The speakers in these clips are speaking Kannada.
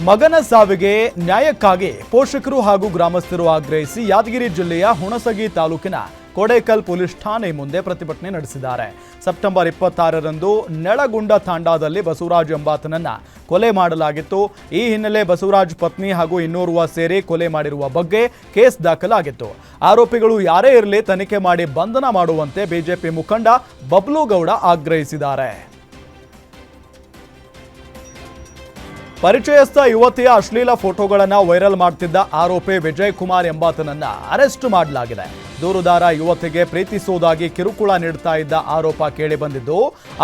ಮಗನ ಸಾವಿಗೆ ನ್ಯಾಯಕ್ಕಾಗಿ ಪೋಷಕರು ಹಾಗೂ ಗ್ರಾಮಸ್ಥರು ಆಗ್ರಹಿಸಿ ಯಾದಗಿರಿ ಜಿಲ್ಲೆಯ ಹುಣಸಗಿ ತಾಲೂಕಿನ ಕೋಡೇಕಲ್ ಪೊಲೀಸ್ ಠಾಣೆ ಮುಂದೆ ಪ್ರತಿಭಟನೆ ನಡೆಸಿದ್ದಾರೆ. ಸೆಪ್ಟೆಂಬರ್ 26ರಂದು ನೆಳಗುಂಡ ತಾಂಡಾದಲ್ಲಿ ಬಸವರಾಜ್ ಎಂಬಾತನನ್ನ ಕೊಲೆ ಮಾಡಲಾಗಿತ್ತು. ಈ ಹಿನ್ನೆಲೆ ಬಸವರಾಜ್ ಪತ್ನಿ ಹಾಗೂ ಇನ್ನೋರ್ವ ಸೇರಿ ಕೊಲೆ ಮಾಡಿರುವ ಬಗ್ಗೆ ಕೇಸ್ ದಾಖಲಾಗಿತ್ತು. ಆರೋಪಿಗಳು ಯಾರೇ ಇರಲಿ ತನಿಖೆ ಮಾಡಿ ಬಂಧನ ಮಾಡುವಂತೆ ಬಿಜೆಪಿ ಮುಖಂಡ ಬಬ್ಲು ಗೌಡ ಆಗ್ರಹಿಸಿದ್ದಾರೆ. ಪರಿಚಯಸ್ಥ ಯುವತಿಯ ಅಶ್ಲೀಲ ಫೋಟೋಗಳನ್ನು ವೈರಲ್ ಮಾಡ್ತಿದ್ದ ಆರೋಪಿ ವಿಜಯ್ ಕುಮಾರ್ ಎಂಬಾತನನ್ನ ಅರೆಸ್ಟ್ ಮಾಡಲಾಗಿದೆ. ದೂರುದಾರ ಯುವತಿಗೆ ಪ್ರೀತಿಸುವುದಾಗಿ ಕಿರುಕುಳ ನೀಡ್ತಾ ಇದ್ದ ಆರೋಪ ಕೇಳಿಬಂದಿದ್ದು,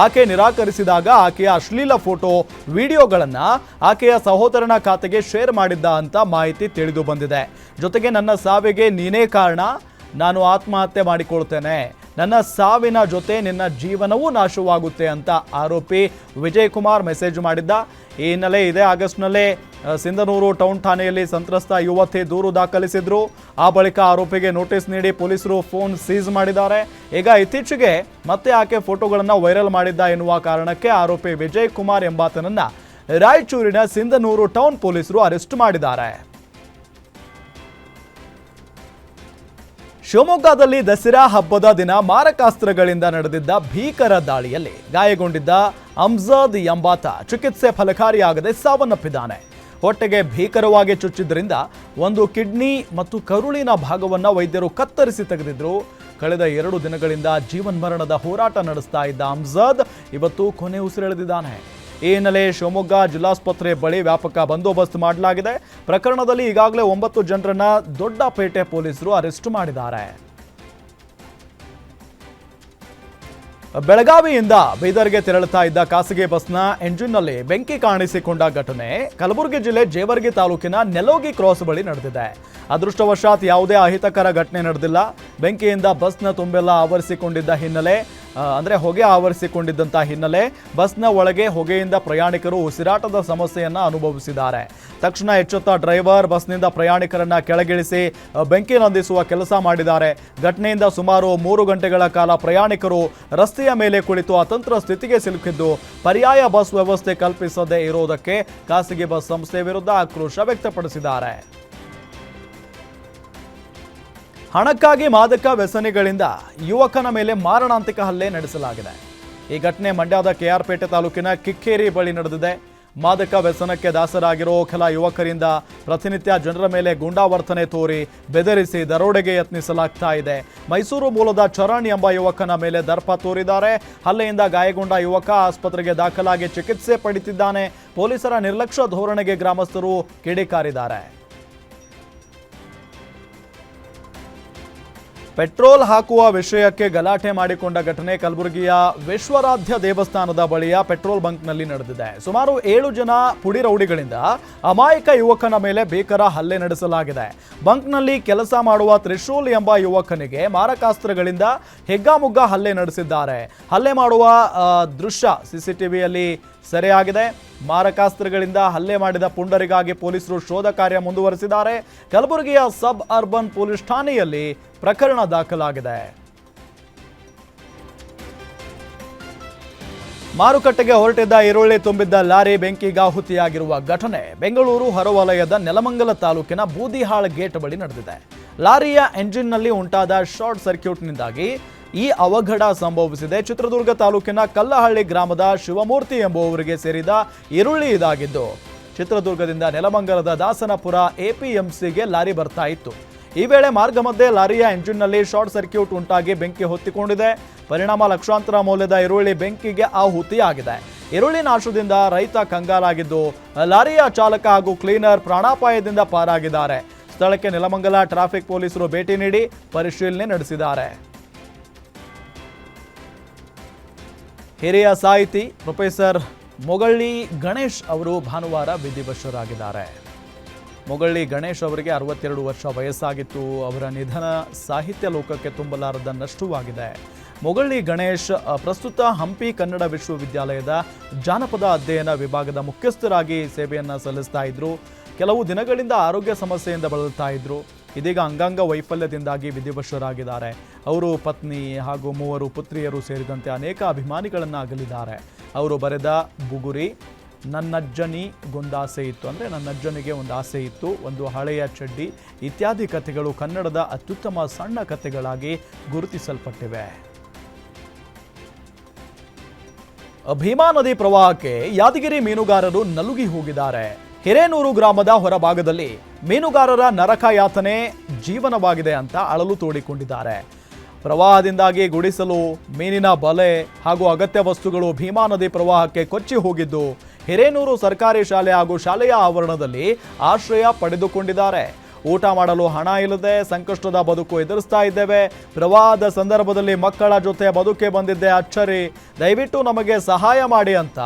ಆಕೆ ನಿರಾಕರಿಸಿದಾಗ ಆಕೆಯ ಅಶ್ಲೀಲ ಫೋಟೋ ವಿಡಿಯೋಗಳನ್ನು ಆಕೆಯ ಸಹೋದರನ ಖಾತೆಗೆ ಶೇರ್ ಮಾಡಿದ್ದ ಅಂತ ಮಾಹಿತಿ ತಿಳಿದು ಬಂದಿದೆ. ಜೊತೆಗೆ ನನ್ನ ಸಾವಿಗೆ ನೀನೇ ಕಾರಣ, ನಾನು ಆತ್ಮಹತ್ಯೆ ಮಾಡಿಕೊಳ್ತೇನೆ, ನನ್ನ ಸಾವಿನ ಜೊತೆ ನಿನ್ನ ಜೀವನವೂ ನಾಶವಾಗುತ್ತೆ ಅಂತ ಆರೋಪಿ ವಿಜಯ್ ಕುಮಾರ್ ಮೆಸೇಜ್ ಮಾಡಿದ್ದ. ಈ ಹಿನ್ನೆಲೆ ಇದೇ ಆಗಸ್ಟ್ನಲ್ಲೇ ಸಿಂಧನೂರು ಟೌನ್ ಠಾಣೆಯಲ್ಲಿ ಸಂತ್ರಸ್ತ ಯುವತಿ ದೂರು ದಾಖಲಿಸಿದ್ರು. ಆ ಬಳಿಕ ಆರೋಪಿಗೆ ನೋಟಿಸ್ ನೀಡಿ ಪೊಲೀಸರು ಫೋನ್ ಸೀಸ್ ಮಾಡಿದ್ದಾರೆ. ಈಗ ಇತ್ತೀಚೆಗೆ ಮತ್ತೆ ಆಕೆ ಫೋಟೋಗಳನ್ನು ವೈರಲ್ ಮಾಡಿದ್ದ ಎನ್ನುವ ಕಾರಣಕ್ಕೆ ಆರೋಪಿ ವಿಜಯ್ ಕುಮಾರ್ ಎಂಬಾತನನ್ನ ರಾಯಚೂರಿನ ಸಿಂಧನೂರು ಟೌನ್ ಪೊಲೀಸರು ಅರೆಸ್ಟ್ ಮಾಡಿದ್ದಾರೆ. ಶಿವಮೊಗ್ಗದಲ್ಲಿ ದಸರಾ ಹಬ್ಬದ ದಿನ ಮಾರಕಾಸ್ತ್ರಗಳಿಂದ ನಡೆದಿದ್ದ ಭೀಕರ ದಾಳಿಯಲ್ಲಿ ಗಾಯಗೊಂಡಿದ್ದ ಅಮ್ಜದ್ ಎಂಬಾತ ಚಿಕಿತ್ಸೆ ಫಲಕಾರಿಯಾಗದೆ ಸಾವನ್ನಪ್ಪಿದ್ದಾನೆ. ಹೊಟ್ಟೆಗೆ ಭೀಕರವಾಗಿ ಚುಚ್ಚಿದ್ರಿಂದ ಒಂದು ಕಿಡ್ನಿ ಮತ್ತು ಕರುಳಿನ ಭಾಗವನ್ನು ವೈದ್ಯರು ಕತ್ತರಿಸಿ ತೆಗೆದಿದ್ರು. ಕಳೆದ 2 ದಿನಗಳಿಂದ ಜೀವನ್ಮರಣದ ಹೋರಾಟ ನಡೆಸ್ತಾ ಇದ್ದ ಅಮ್ಜದ್ ಇವತ್ತು ಕೊನೆ ಉಸಿರೆಳೆದಿದ್ದಾನೆ. ಈ ಹಿನ್ನೆಲೆ ಶಿವಮೊಗ್ಗ ಜಿಲ್ಲಾಸ್ಪತ್ರೆ ಬಳಿ ವ್ಯಾಪಕ ಬಂದೋಬಸ್ತ್ ಮಾಡಲಾಗಿದೆ. ಪ್ರಕರಣದಲ್ಲಿ ಈಗಾಗಲೇ 9 ಜನರನ್ನ ದೊಡ್ಡಪೇಟೆ ಪೊಲೀಸರು ಅರೆಸ್ಟ್ ಮಾಡಿದ್ದಾರೆ. ಬೆಳಗಾವಿಯಿಂದ ಬೀದರ್ಗೆ ತೆರಳುತ್ತಾ ಇದ್ದ ಖಾಸಗಿ ಬಸ್ನ ಎಂಜಿನ್ನಲ್ಲಿ ಬೆಂಕಿ ಕಾಣಿಸಿಕೊಂಡ ಘಟನೆ ಕಲಬುರಗಿ ಜಿಲ್ಲೆ ಜೇವರ್ಗಿ ತಾಲೂಕಿನ ನೆಲೋಗಿ ಕ್ರಾಸ್ ಬಳಿ ನಡೆದಿದೆ. ಅದೃಷ್ಟವಶಾತ್ ಯಾವುದೇ ಅಹಿತಕರ ಘಟನೆ ನಡೆದಿಲ್ಲ. ಬೆಂಕಿಯಿಂದ ಬಸ್ನ ತುಂಬೆಲ್ಲ ಆವರಿಸಿಕೊಂಡಿದ್ದ ಹಿನ್ನೆಲೆ ಹೊಗೆ ಆವರಿಸಿಕೊಂಡಿದ್ದಂಥ ಹಿನ್ನೆಲೆ ಬಸ್ನ ಒಳಗೆ ಹೊಗೆಯಿಂದ ಪ್ರಯಾಣಿಕರು ಉಸಿರಾಟದ ಸಮಸ್ಯೆಯನ್ನು ಅನುಭವಿಸಿದ್ದಾರೆ. ತಕ್ಷಣ ಎಚ್ಚೆತ್ತ ಡ್ರೈವರ್ ಬಸ್ನಿಂದ ಪ್ರಯಾಣಿಕರನ್ನ ಕೆಳಗಿಳಿಸಿ ಬೆಂಕಿ ನಂದಿಸುವ ಕೆಲಸ ಮಾಡಿದ್ದಾರೆ. ಘಟನೆಯಿಂದ ಸುಮಾರು 3 ಗಂಟೆಗಳ ಕಾಲ ಪ್ರಯಾಣಿಕರು ರಸ್ತೆಯ ಮೇಲೆ ಕುಳಿತು ಅತಂತ್ರ ಸ್ಥಿತಿಗೆ ಸಿಲುಕಿದ್ದು, ಪರ್ಯಾಯ ಬಸ್ ವ್ಯವಸ್ಥೆ ಕಲ್ಪಿಸದೇ ಇರುವುದಕ್ಕೆ ಖಾಸಗಿ ಬಸ್ ಸಂಸ್ಥೆ ವಿರುದ್ಧ ಆಕ್ರೋಶ ವ್ಯಕ್ತಪಡಿಸಿದ್ದಾರೆ. ಹಣಕ್ಕಾಗಿ ಮಾದಕ ವ್ಯಸನಿಗಳಿಂದ ಯುವಕನ ಮೇಲೆ ಮಾರಣಾಂತಿಕ ಹಲ್ಲೆ ನಡೆಸಲಾಗಿದೆ. ಈ ಘಟನೆ ಮಂಡ್ಯದ ಕೆಆರ್ಪೇಟೆ ತಾಲೂಕಿನ ಕಿಕ್ಕೇರಿ ಬಳಿ ನಡೆದಿದೆ. ಮಾದಕ ವ್ಯಸನಕ್ಕೆ ದಾಸರಾಗಿರೋ ಕೆಲ ಯುವಕರಿಂದ ಪ್ರತಿನಿತ್ಯ ಜನರ ಮೇಲೆ ಗೂಂಡಾವರ್ತನೆ ತೋರಿ ಬೆದರಿಸಿ ದರೋಡೆಗೆ ಯತ್ನಿಸಲಾಗ್ತಾ ಇದೆ. ಮೈಸೂರು ಮೂಲದ ಚರಣ್ ಎಂಬ ಯುವಕನ ಮೇಲೆ ದರ್ಪ ತೋರಿದ್ದಾರೆ. ಹಲ್ಲೆಯಿಂದ ಗಾಯಗೊಂಡ ಯುವಕ ಆಸ್ಪತ್ರೆಗೆ ದಾಖಲಾಗಿ ಚಿಕಿತ್ಸೆ ಪಡೆಯುತ್ತಿದ್ದಾನೆ. ಪೊಲೀಸರ ನಿರ್ಲಕ್ಷ್ಯ ಧೋರಣೆಗೆ ಗ್ರಾಮಸ್ಥರು ಕಿಡಿಕಾರಿದ್ದಾರೆ. ಪೆಟ್ರೋಲ್ ಹಾಕುವ ವಿಷಯಕ್ಕೆ ಗಲಾಟೆ ಮಾಡಿಕೊಂಡ ಘಟನೆ ಕಲಬುರಗಿಯ ವಿಶ್ವರಾಧ್ಯ ದೇವಸ್ಥಾನದ ಬಳಿಯ ಪೆಟ್ರೋಲ್ ಬಂಕ್ನಲ್ಲಿ ನಡೆದಿದೆ. ಸುಮಾರು 7 ಜನ ಪುಡಿ ರೌಡಿಗಳಿಂದ ಅಮಾಯಕ ಯುವಕನ ಮೇಲೆ ಭೀಕರ ಹಲ್ಲೆ ನಡೆಸಲಾಗಿದೆ. ಬಂಕ್ನಲ್ಲಿ ಕೆಲಸ ಮಾಡುವ ತ್ರಿಶೂಲ್ ಎಂಬ ಯುವಕನಿಗೆ ಮಾರಕಾಸ್ತ್ರಗಳಿಂದ ಹೆಗ್ಗಾಮುಗ್ಗಾ ಹಲ್ಲೆ ನಡೆಸಿದ್ದಾರೆ. ಹಲ್ಲೆ ಮಾಡುವ ದೃಶ್ಯ ಸಿಸಿಟಿವಿಯಲ್ಲಿ ಸೆರೆಯಾಗಿದೆ. ಮಾರಕಾಸ್ತ್ರಗಳಿಂದ ಹಲ್ಲೆ ಮಾಡಿದ ಪುಂಡರಿಗಾಗಿ ಪೊಲೀಸರು ಶೋಧ ಕಾರ್ಯ ಮುಂದುವರೆಸಿದ್ದಾರೆ. ಕಲಬುರಗಿಯ ಸಬ್ ಅರ್ಬನ್ ಪೊಲೀಸ್ ಠಾಣೆಯಲ್ಲಿ ಪ್ರಕರಣ ದಾಖಲಾಗಿದೆ. ಮಾರುಕಟ್ಟೆಗೆ ಹೊರಟಿದ್ದ ಈರುಳ್ಳಿ ತುಂಬಿದ್ದ ಲಾರಿ ಬೆಂಕಿಗಾಹುತಿಯಾಗಿರುವ ಘಟನೆ ಬೆಂಗಳೂರು ಹೊರವಲಯದ ನೆಲಮಂಗಲ ತಾಲೂಕಿನ ಬೂದಿಹಾಳ್ ಗೇಟ್ ಬಳಿ ನಡೆದಿದೆ. ಲಾರಿಯ ಎಂಜಿನ್ನಲ್ಲಿ ಉಂಟಾದ ಶಾರ್ಟ್ ಸರ್ಕ್ಯೂಟ್ನಿಂದಾಗಿ ಈ ಅವಘಡ ಸಂಭವಿಸಿದೆ. ಚಿತ್ರದುರ್ಗ ತಾಲೂಕಿನ ಕಲ್ಲಹಳ್ಳಿ ಗ್ರಾಮದ ಶಿವಮೂರ್ತಿ ಎಂಬುವವರಿಗೆ ಸೇರಿದ ಈರುಳ್ಳಿ ಇದಾಗಿದ್ದು, ಚಿತ್ರದುರ್ಗದಿಂದ ನೆಲಮಂಗಲದ ದಾಸನಪುರ ಎಪಿಎಂಸಿಗೆ ಲಾರಿ ಬರ್ತಾ ಇತ್ತು. ಈ ವೇಳೆ ಮಾರ್ಗ ಮಧ್ಯೆ ಲಾರಿಯ ಎಂಜಿನ್ನಲ್ಲಿ ಶಾರ್ಟ್ ಸರ್ಕ್ಯೂಟ್ ಉಂಟಾಗಿ ಬೆಂಕಿ ಹೊತ್ತಿಕೊಂಡಿದೆ. ಪರಿಣಾಮ ಲಕ್ಷಾಂತರ ಮೌಲ್ಯದ ಈರುಳ್ಳಿ ಬೆಂಕಿಗೆ ಆಹುತಿಯಾಗಿದೆ. ಈರುಳ್ಳಿ ನಾಶದಿಂದ ರೈತ ಕಂಗಾಲಾಗಿದ್ದು, ಲಾರಿಯ ಚಾಲಕ ಹಾಗೂ ಕ್ಲೀನರ್ ಪ್ರಾಣಾಪಾಯದಿಂದ ಪಾರಾಗಿದ್ದಾರೆ. ಸ್ಥಳಕ್ಕೆ ನೆಲಮಂಗಲ ಟ್ರಾಫಿಕ್ ಪೊಲೀಸರು ಭೇಟಿ ನೀಡಿ ಪರಿಶೀಲನೆ ನಡೆಸಿದ್ದಾರೆ. ಹಿರಿಯ ಸಾಹಿತಿ ಪ್ರೊಫೆಸರ್ ಮೊಗಳ್ಳಿ ಗಣೇಶ್ ಅವರು ಭಾನುವಾರ ವಿಧಿವಶರಾಗಿದ್ದಾರೆ. ಮೊಗಳ್ಳಿ ಗಣೇಶ್ ಅವರಿಗೆ 62 ವರ್ಷ ವಯಸ್ಸಾಗಿತ್ತು. ಅವರ ನಿಧನ ಸಾಹಿತ್ಯ ಲೋಕಕ್ಕೆ ತುಂಬಲಾರದ ನಷ್ಟವಾಗಿದೆ. ಮೊಗಳ್ಳಿ ಗಣೇಶ್ ಪ್ರಸ್ತುತ ಹಂಪಿ ಕನ್ನಡ ವಿಶ್ವವಿದ್ಯಾಲಯದ ಜಾನಪದ ಅಧ್ಯಯನ ವಿಭಾಗದ ಮುಖ್ಯಸ್ಥರಾಗಿ ಸೇವೆಯನ್ನು ಸಲ್ಲಿಸ್ತಾ ಇದ್ರು. ಕೆಲವು ದಿನಗಳಿಂದ ಆರೋಗ್ಯ ಸಮಸ್ಯೆಯಿಂದ ಬಳಲ್ತಾ ಇದ್ರು. ಇದೀಗ ಅಂಗಾಂಗ ವೈಫಲ್ಯದಿಂದಾಗಿ ವಿಧಿವಶರಾಗಿದ್ದಾರೆ. ಅವರು ಪತ್ನಿ ಹಾಗೂ 3 ಪುತ್ರಿಯರು ಸೇರಿದಂತೆ ಅನೇಕ ಅಭಿಮಾನಿಗಳನ್ನು ಅಗಲಿದ್ದಾರೆ. ಅವರು ಬರೆದ ಬುಗುರಿ, ನನ್ನಜ್ಜನಿಗೊಂದಾಸೆ ಇತ್ತು, ಅಂದರೆ ನನ್ನಜ್ಜನಿಗೆ ಒಂದು ಆಸೆ ಇತ್ತು, ಒಂದು ಹಳೆಯ ಚಡ್ಡಿ ಇತ್ಯಾದಿ ಕಥೆಗಳು ಕನ್ನಡದ ಅತ್ಯುತ್ತಮ ಸಣ್ಣ ಕಥೆಗಳಾಗಿ ಗುರುತಿಸಲ್ಪಟ್ಟಿವೆ. ಭೀಮಾ ನದಿ ಪ್ರವಾಹಕ್ಕೆ ಯಾದಗಿರಿ ಮೀನುಗಾರರು ನಲುಗಿ ಹೋಗಿದ್ದಾರೆ. ಹಿರೇನೂರು ಗ್ರಾಮದ ಹೊರಭಾಗದಲ್ಲಿ ಮೀನುಗಾರರ ನರಕ ಯಾತನೆ ಜೀವನವಾಗಿದೆ ಅಂತ ಅಳಲು ತೋಡಿಕೊಂಡಿದ್ದಾರೆ. ಪ್ರವಾಹದಿಂದಾಗಿ ಗುಡಿಸಲು, ಮೀನಿನ ಬಲೆ ಹಾಗೂ ಅಗತ್ಯ ವಸ್ತುಗಳು ಭೀಮಾ ನದಿ ಪ್ರವಾಹಕ್ಕೆ ಕೊಚ್ಚಿ ಹೋಗಿದ್ದು, ಹಿರೇನೂರು ಸರ್ಕಾರಿ ಶಾಲೆ ಹಾಗೂ ಶಾಲೆಯ ಆವರಣದಲ್ಲಿ ಆಶ್ರಯ ಪಡೆದುಕೊಂಡಿದ್ದಾರೆ. ಊಟ ಮಾಡಲು ಹಣ ಇಲ್ಲದೆ ಸಂಕಷ್ಟದ ಬದುಕು ಎದುರಿಸ್ತಾ ಇದ್ದೇವೆ. ಪ್ರವಾಹದ ಸಂದರ್ಭದಲ್ಲಿ ಮಕ್ಕಳ ಜೊತೆ ಬದುಕೆ ಬಂದಿದ್ದೆ ಅಚ್ಚರಿ. ದಯವಿಟ್ಟು ನಮಗೆ ಸಹಾಯ ಮಾಡಿ ಅಂತ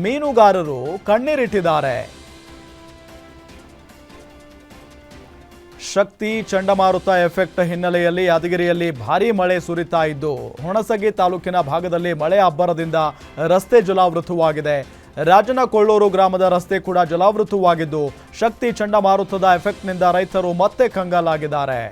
ಮೀನುಗಾರರು ಕಣ್ಣೀರಿಟ್ಟಿದ್ದಾರೆ. ಶಕ್ತಿ ಚಂಡಮಾರುತ ಎಫೆಕ್ಟ್ ಹಿನ್ನೆಲೆಯಲ್ಲಿ ಯಾದಗಿರಿಯಲ್ಲಿ ಭಾರೀ ಮಳೆ ಸುರಿತಾ ಇದ್ದು, ಹುಣಸಗಿ ತಾಲೂಕಿನ ಭಾಗದಲ್ಲಿ ಮಳೆ ಅಬ್ಬರದಿಂದ ರಸ್ತೆ ಜಲಾವೃತವಾಗಿದೆ. ರಾಜನಕೊಳ್ಳೂರು ಗ್ರಾಮದ ರಸ್ತೆ ಕೂಡ ಜಲಾವೃತವಾಗಿದ್ದು, ಶಕ್ತಿ ಚಂಡಮಾರುತದ ಎಫೆಕ್ಟ್ನಿಂದ ರೈತರು ಮತ್ತೆ ಕಂಗಾಲಾಗಿದ್ದಾರೆ.